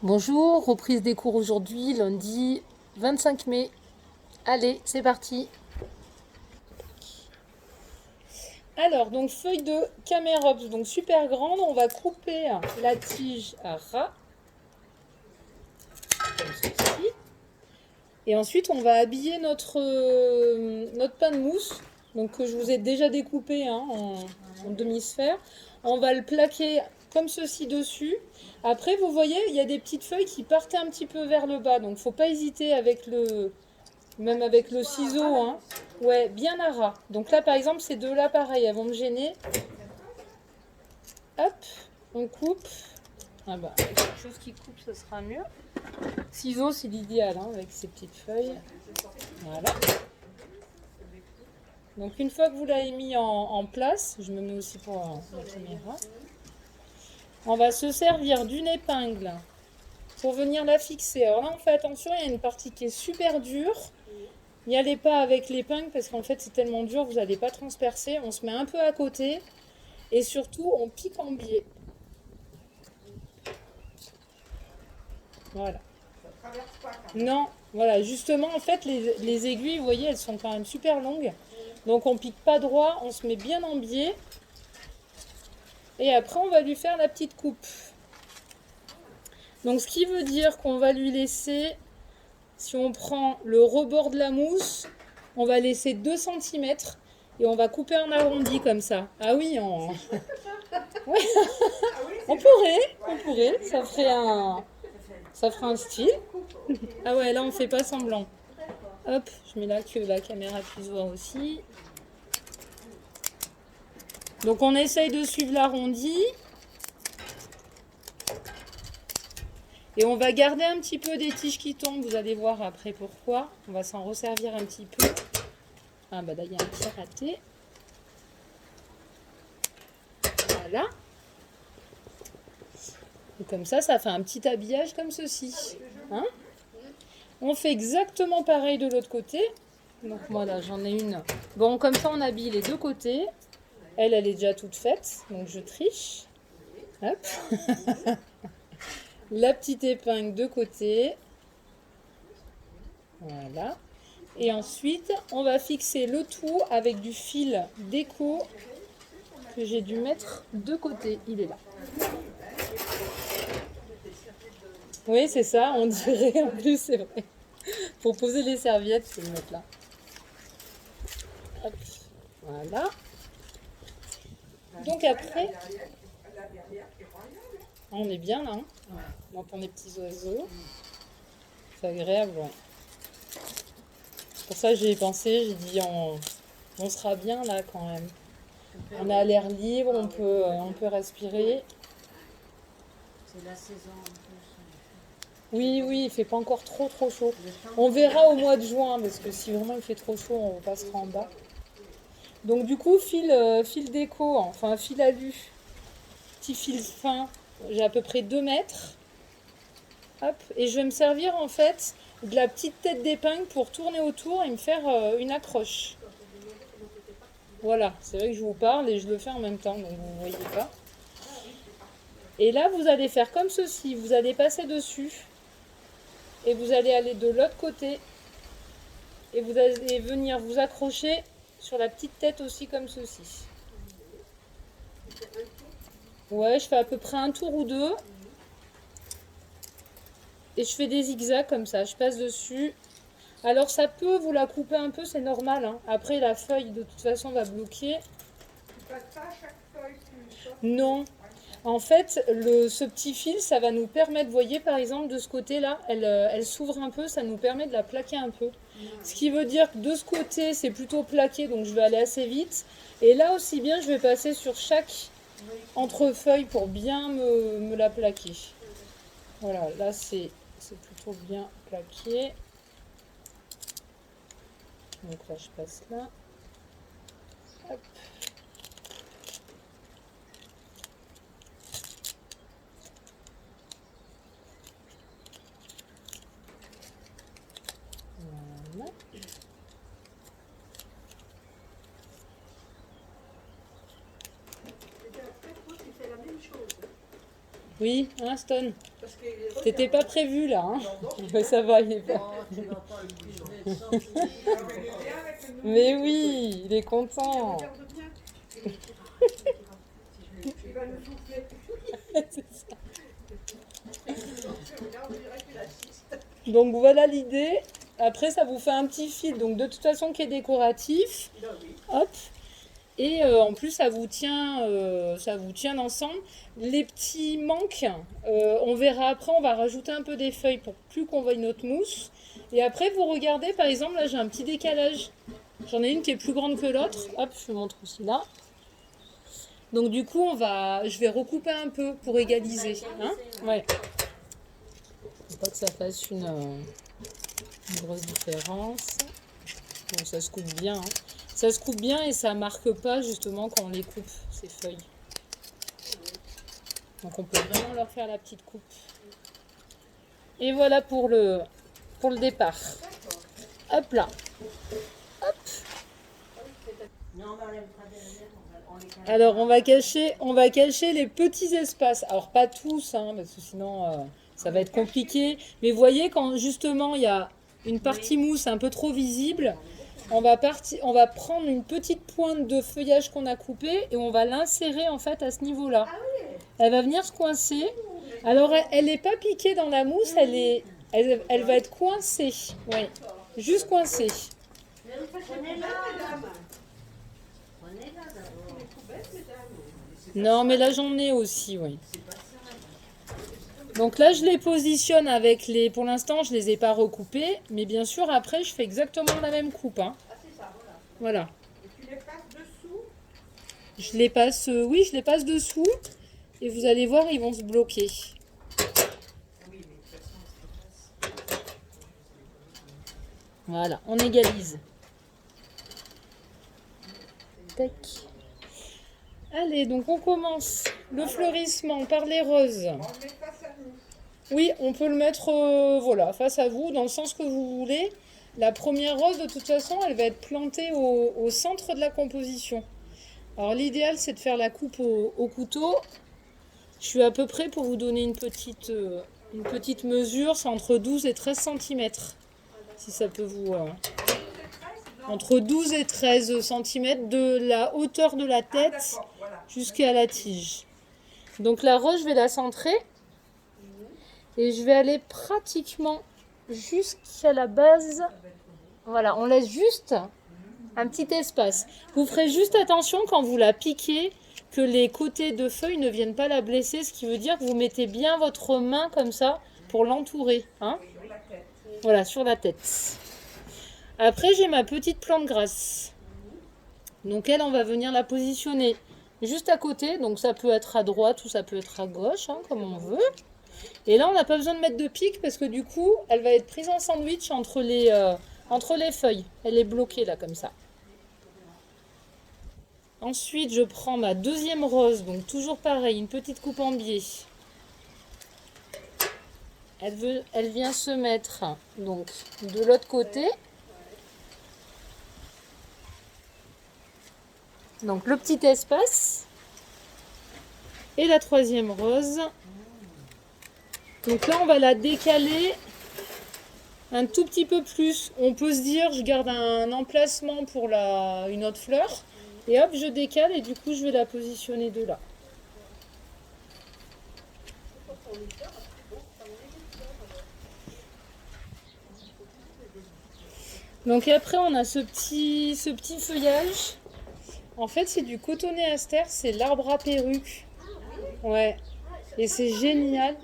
Bonjour, reprise des cours aujourd'hui, lundi 25 mai. Allez, c'est parti. Alors, donc feuille de Camérops, donc super grande, on va couper la tige à ras, comme ceci. Et ensuite, on va habiller notre pain de mousse, donc que je vous ai déjà découpé en demi-sphère. On va le plaquer comme ceci dessus. Après, vous voyez, il y a des petites feuilles qui partaient un petit peu vers le bas, donc faut pas hésiter même avec le ciseau, hein. Ouais, bien à ras. Donc là, par exemple, ces deux-là, pareil, elles vont me gêner. Hop, on coupe. Ah bah, avec quelque chose qui coupe, ce sera mieux. Ciseaux, c'est l'idéal, hein, avec ces petites feuilles. Voilà. Donc une fois que vous l'avez mis en place, je me mets aussi pour la caméra, on va se servir d'une épingle pour venir la fixer. Alors là, on fait attention, il y a une partie qui est super dure. N'y allez pas avec l'épingle parce qu'en fait, c'est tellement dur, vous n'allez pas transpercer. On se met un peu à côté et surtout, on pique en biais. Voilà. Non, voilà, justement, en fait, les aiguilles, vous voyez, elles sont quand même super longues. Donc, on pique pas droit, on se met bien en biais. Et après, on va lui faire la petite coupe. Donc, ce qui veut dire qu'on va lui laisser, si on prend le rebord de la mousse, on va laisser 2 cm et on va couper en arrondi comme ça. Ah oui, ouais. On pourrait, ça ferait un style. Ah ouais, là, on fait pas semblant. Hop, je mets là que la caméra puisse voir aussi. Donc, on essaye de suivre l'arrondi. Et on va garder un petit peu des tiges qui tombent, vous allez voir après pourquoi. On va s'en resservir un petit peu. Ah bah là, il y a un petit raté. Voilà. Et comme ça fait un petit habillage comme ceci. Hein? On fait exactement pareil de l'autre côté. Donc moi là, j'en ai une. Bon, comme ça, on habille les deux côtés. Elle est déjà toute faite, donc je triche. Hop. La petite épingle de côté. Voilà. Et ensuite, on va fixer le tout avec du fil déco que j'ai dû mettre de côté. Il est là. Oui, c'est ça, on dirait en plus, c'est vrai. Pour poser les serviettes, c'est le mettre là. Hop. Voilà. Donc après, on est bien là, hein. On entend les petits oiseaux. C'est agréable, ouais. Pour ça, j'ai pensé, j'ai dit, on sera bien là quand même. On a l'air libre, on peut respirer. C'est la saison en plus. Oui, il fait pas encore trop chaud. On verra au mois de juin, parce que si vraiment il fait trop chaud, on passera en bas. Donc du coup, fil déco, enfin fil alu, petit fil fin, j'ai à peu près 2 mètres. Hop, et je vais me servir en fait de la petite tête d'épingle pour tourner autour et me faire une accroche. Voilà, c'est vrai que je vous parle et je le fais en même temps, donc vous ne voyez pas. Et là, vous allez faire comme ceci, vous allez passer dessus et vous allez aller de l'autre côté et vous allez venir vous accrocher sur la petite tête aussi comme ceci. Ouais, je fais à peu près un tour ou deux. Et je fais des zigzags comme ça, je passe dessus. Alors ça peut vous la couper un peu, c'est normal, hein. Après la feuille de toute façon va bloquer. Tu passes pas à chaque feuille, Non. En fait, ce petit fil, ça va nous permettre, vous voyez par exemple de ce côté-là, elle s'ouvre un peu, ça nous permet de la plaquer un peu. Ce qui veut dire que de ce côté, c'est plutôt plaqué, donc je vais aller assez vite. Et là aussi bien, je vais passer sur chaque entrefeuille pour bien me la plaquer. Voilà, là c'est plutôt bien plaqué. Donc là, je passe là. Hop. Voilà. et après, toi, tu fais la même chose. Oui, hein, Stone. parce qu'il est T'étais pas prévu là, hein? Mais ça va, il est pas. Oh, tu vas pas le cuisiner de sentir. il est bien avec le nouveau. Mais oui, il est content. Regarde bien. Il va nous souffler. C'est ça. Regarde, on dirait qu'il assiste. Donc voilà l'idée. Après, ça vous fait un petit fil, donc de toute façon qui est décoratif. Non, oui. Hop. Et en plus, ça vous tient ensemble. Les petits manques, on verra après, on va rajouter un peu des feuilles pour plus qu'on voie notre mousse. Et après, vous regardez, par exemple, là j'ai un petit décalage. J'en ai une qui est plus grande que l'autre. Hop, je vous montre aussi là. Donc du coup, je vais recouper un peu pour égaliser. Hein, ouais. Faut pas que ça fasse une grosse différence. Bon, ça se coupe bien. Hein. Ça se coupe bien et ça marque pas justement quand on les coupe, ces feuilles. Donc on peut vraiment leur faire la petite coupe. Et voilà pour le départ. Hop là. Hop. Non, on enlèvera derrière, on les cache. Alors on va cacher les petits espaces. Alors pas tous, hein, parce que sinon ça va être compliqué. Mais vous voyez quand justement il y a une partie mousse un peu trop visible, on va prendre une petite pointe de feuillage qu'on a coupé et on va l'insérer en fait à ce niveau-là. Elle va venir se coincer. Alors elle n'est pas piquée dans la mousse, elle va être coincée. Oui, juste coincée. Prenez-la, madame. Prenez-la d'abord. Non, mais là j'en ai aussi, oui. Donc là je les positionne avec les... Pour l'instant je les ai pas recoupés, mais bien sûr après je fais exactement la même coupe. Hein. Ah, c'est ça, Voilà. voilà. Et tu les passes dessous. Je les passe, oui, je les passe dessous et vous allez voir, ils vont se bloquer. Voilà, on égalise. Tac. Allez, donc on commence le fleurissement par les roses. On le met face à nous. Oui, on peut le mettre voilà, face à vous, dans le sens que vous voulez. La première rose, de toute façon, elle va être plantée au centre de la composition. Alors l'idéal, c'est de faire la coupe au couteau. Je suis à peu près, pour vous donner une petite mesure, c'est entre 12 et 13 cm. Si ça peut vous... entre 12 et 13 cm de la hauteur de la tête D'accord, voilà. jusqu'à la tige. Donc la rose, je vais la centrer. Et je vais aller pratiquement jusqu'à la base. Voilà, on laisse juste un petit espace. Vous ferez juste attention quand vous la piquez que les côtés de feuilles ne viennent pas la blesser, ce qui veut dire que vous mettez bien votre main comme ça pour l'entourer. Hein, Sur la tête. voilà, sur la tête. Après, j'ai ma petite plante grasse. Donc elle, on va venir la positionner juste à côté. Donc ça peut être à droite ou ça peut être à gauche, hein, comme on veut. Et là, on n'a pas besoin de mettre de pique parce que du coup, elle va être prise en sandwich entre les feuilles. Elle est bloquée là, comme ça. Ensuite, je prends ma deuxième rose. Donc toujours pareil, une petite coupe en biais. Elle vient se mettre donc de l'autre côté. Donc le petit espace. Et la troisième rose. Donc là, on va la décaler un tout petit peu plus. On peut se dire, je garde un emplacement pour une autre fleur. Et hop, je décale et du coup, je vais la positionner de là. Donc après, on a ce petit feuillage. En fait, c'est du cotonnet aster, c'est l'arbre à perruque. Ouais. Et c'est génial.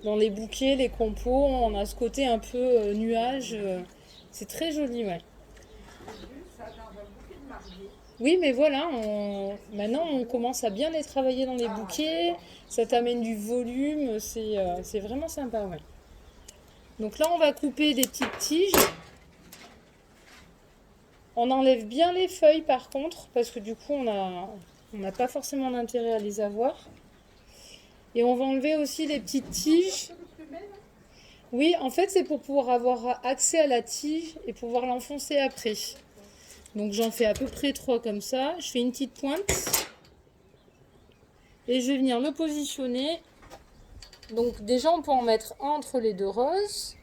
Dans les bouquets, les compos, on a ce côté un peu nuage. C'est très joli, ouais. Oui, mais voilà, maintenant on commence à bien les travailler dans les bouquets. Ça t'amène du volume, c'est vraiment sympa, ouais. Donc là, on va couper des petites tiges. On enlève bien les feuilles par contre, parce que du coup, on n'a pas forcément d'intérêt à les avoir. Et on va enlever aussi les petites tiges. Oui, en fait, c'est pour pouvoir avoir accès à la tige et pouvoir l'enfoncer après. Donc j'en fais à peu près 3 comme ça. Je fais une petite pointe. Et je vais venir le positionner Donc déjà, on peut en mettre entre les deux roses.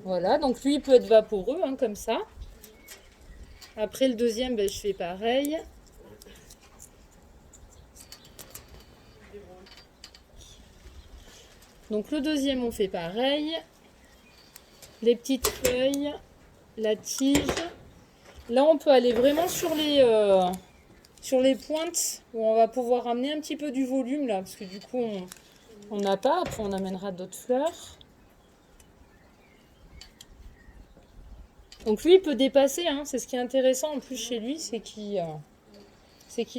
Voilà, donc lui, il peut être vaporeux, hein, comme ça. Après le deuxième, ben, je fais pareil. Donc le deuxième, on fait pareil. Les petites feuilles, la tige. Là, on peut aller vraiment sur les pointes où on va pouvoir amener un petit peu du volume là, parce que du coup, on n'a pas. Après, on amènera d'autres fleurs. Donc lui, il peut dépasser, hein. C'est ce qui est intéressant en plus chez lui, c'est qu'il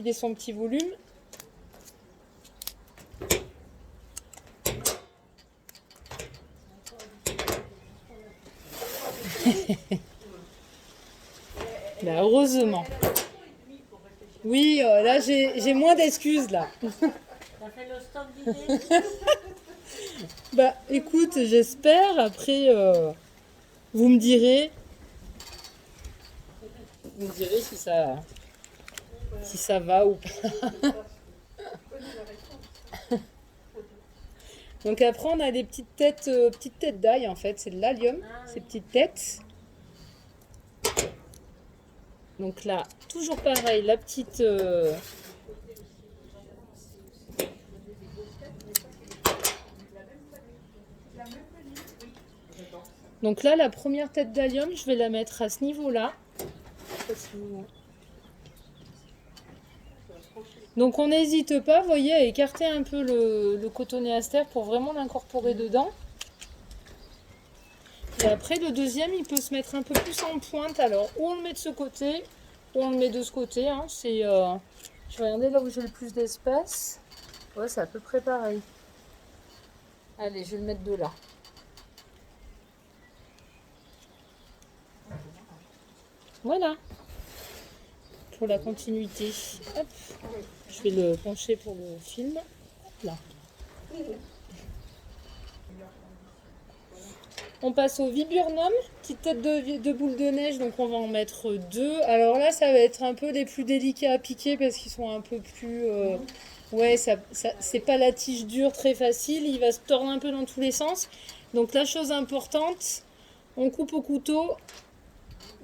ait son petit volume. Bah, heureusement. Oui, là j'ai moins d'excuses là. T'as fait le stock d'idées? Bah écoute, j'espère. Après, vous me direz. Vous me direz si ça va ou pas. Donc après, on a des petites têtes d'ail en fait. C'est de l'allium, ces petites têtes. Donc là, toujours pareil, la petite... Donc là, la première tête d'allium, je vais la mettre à ce niveau-là. Donc on n'hésite pas, vous voyez, à écarter un peu le cotonéaster pour vraiment l'incorporer dedans. Et après, le deuxième, il peut se mettre un peu plus en pointe. Alors, ou on le met de ce côté, ou on le met de ce côté. Hein. Je vais regarder là où j'ai le plus d'espace. Ouais, c'est à peu près pareil. Allez, je vais le mettre de là. Voilà. Pour la continuité. Hop. Je vais le pencher pour le film. Là. On passe au viburnum, petite tête de boule de neige, donc on va en mettre 2. Alors là, ça va être un peu les plus délicats à piquer parce qu'ils sont un peu plus... ouais, c'est pas la tige dure très facile, il va se tordre un peu dans tous les sens. Donc la chose importante, on coupe au couteau,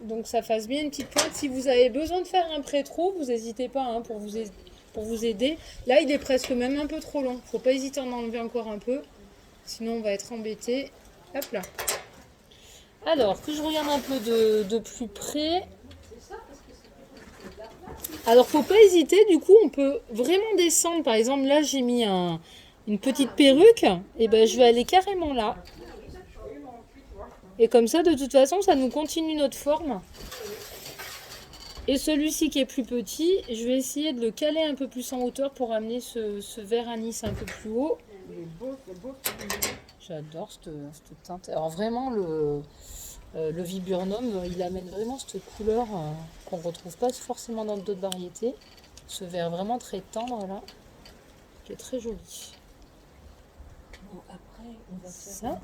donc ça fasse bien une petite pointe. Si vous avez besoin de faire un pré-trou, vous n'hésitez pas hein, pour vous aider. Là, il est presque même un peu trop long, faut pas hésiter à en enlever encore un peu, sinon on va être embêté. Hop là. Alors, que je regarde un peu de plus près. Alors, faut pas hésiter. Du coup, on peut vraiment descendre. Par exemple, là, j'ai mis une petite perruque. Et ben, je vais aller carrément là. Et comme ça, de toute façon, ça nous continue notre forme. Et celui-ci qui est plus petit, je vais essayer de le caler un peu plus en hauteur pour amener ce vert anis un peu plus haut. J'adore cette teinte. Alors vraiment, le viburnum, il amène vraiment cette couleur qu'on ne retrouve pas forcément dans d'autres variétés. Ce vert vraiment très tendre là, qui est très joli. Bon, après, on va faire Ça.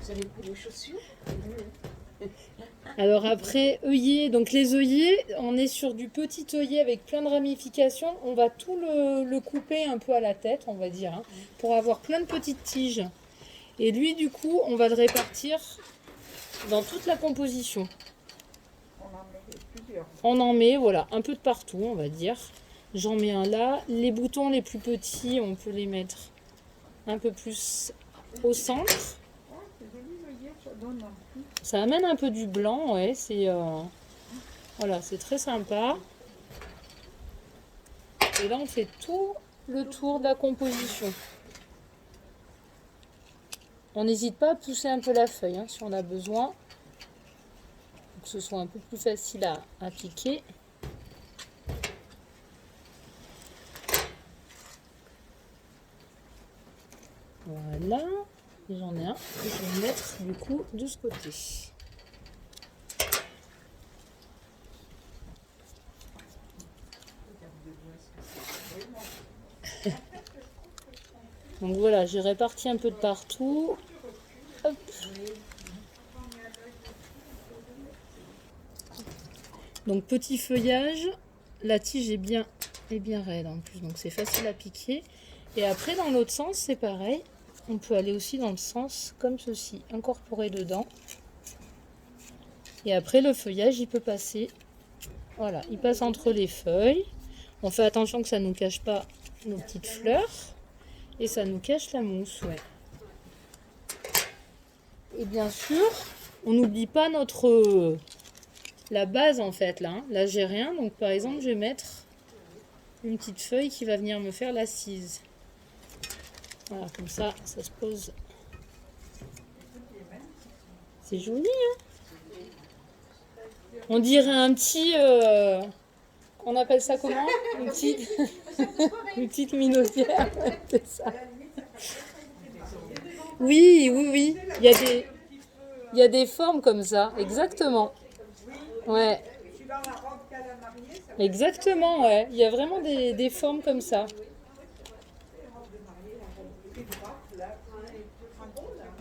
Vous avez pris les chaussures? Alors après, œillet, donc les œillets, on est sur du petit œillet avec plein de ramifications. On va tout le couper un peu à la tête, on va dire, hein, pour avoir plein de petites tiges. Et lui, du coup, on va le répartir dans toute la composition. On en met plusieurs. On en met, voilà, un peu de partout, on va dire. J'en mets un là. Les boutons les plus petits, on peut les mettre un peu plus au centre. C'est joli l'œillet, ça donne un peu. Ça amène un peu du blanc, ouais, voilà, c'est très sympa. Et là, on fait tout le tour de la composition. On n'hésite pas à pousser un peu la feuille, hein, si on a besoin, pour que ce soit un peu plus facile à piquer. Voilà, et j'en ai un que je vais mettre du coup de ce côté. Donc voilà, j'ai réparti un peu de partout. Hop. Donc petit feuillage, la tige est bien raide en plus, donc c'est facile à piquer. Et après dans l'autre sens c'est pareil, on peut aller aussi dans le sens comme ceci, incorporer dedans. Et après le feuillage il peut passer, voilà, il passe entre les feuilles. On fait attention que ça ne nous cache pas nos petites fleurs et ça nous cache la mousse, ouais. Et bien sûr, on n'oublie pas la base en fait là. Là j'ai rien, donc par exemple je vais mettre une petite feuille qui va venir me faire l'assise. Voilà, comme ça, ça se pose. C'est joli, hein? On dirait un petit... on appelle ça comment? Une petite, une petite minaudière, c'est ça. Oui, oui, oui. Il y a des formes comme ça, exactement. Ouais. Exactement, ouais. Il y a vraiment des formes comme ça.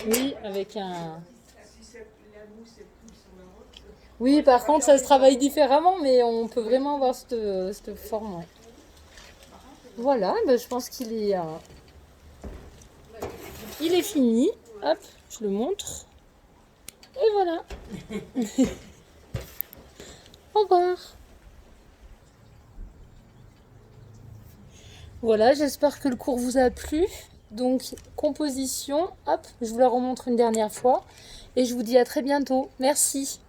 Oui, avec un... Oui, par contre, ça se travaille différemment, mais on peut vraiment avoir cette forme. Ouais. Voilà, ben, je pense il est fini. Hop, je le montre. Et voilà. Au revoir. Voilà, j'espère que le cours vous a plu. Donc, composition, hop, je vous la remontre une dernière fois. Et je vous dis à très bientôt. Merci.